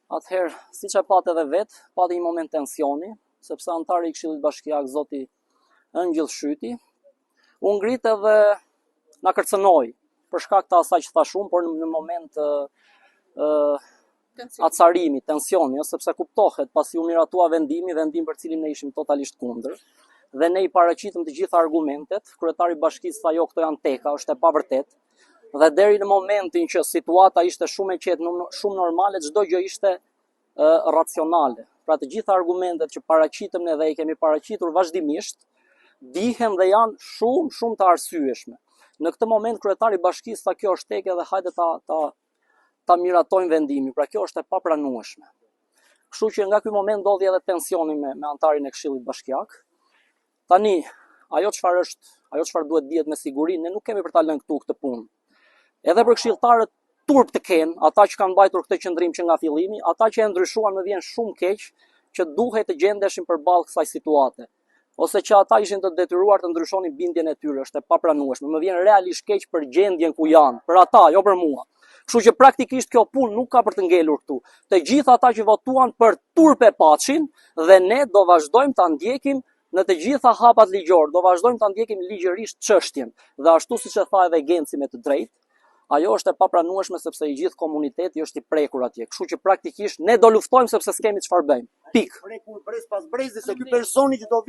Atëherë, siç e pat edhe vetë, pati një moment tensioni, sepse antari i Këshillit Bashkiak, zoti Ëngjëll Shyti, u ngrit edhe na kërcënoi për shkak të asaj që thash unë, por në moment acarimi, tensioni, sepse kuptohet pasi u miratua vendim për cilin ne ishim totalisht kundër, dhe ne i paraqitëm të gjitha argumentet, kryetari i bashkisë tha jo, këto janë teka, është e pavërtet, dhe deri në momentin që situata ishte shumë e qetë, shumë normale, çdo gjë ishte racionale. Pra të gjitha argumentet që paraqitëm ne dhe i kemi paraqitur vazhdimisht, dihen dhe janë shumë të arsyeshme. Në këtë moment kryetari i bashkisë tha kjo është teke dhe hajde ta miratojmë vendimin. Pra kjo është e papranueshme. Kështu që nga ky moment ndodhi edhe tensioni me antarin e Këshillit Bashkiak. Tani, ajo çfarë duhet dihet me siguri, ne nuk kemi për ta lënë këtu këtë punë. Edhe për këshilltarët turp të kenë, ata që kanë mbajtur këtë qëndrim që nga fillimi, ata që e ndryshuan më vjen shumë keq që duhet të gjendeshin përballë kësaj situate. Ose që ata ishin të detyruar të ndryshonin bindjen e tyre, është e papranueshme. Më vjen realisht keq për gjendjen ku janë, për ata, jo për mua. Kështu që praktikisht kjo punë nuk ka për të ngelur këtu. Të gjithë ata që votuan për turp e paçin dhe ne do vazhdojmë ta ndjekim në të gjitha hapat ligjor, do vazhdojmë ta ndjekim ligjërisht çështjen. Dhe ashtu siç e tha edhe Genci me të drejtë, ajo është e papranueshme sepse i gjithë komuniteti është i prekur atje. Kështu që praktikisht ne do luftojmë sepse s'kemi çfarë bëjmë. Pik. Prekur brez pas brezi se ky personi që do vi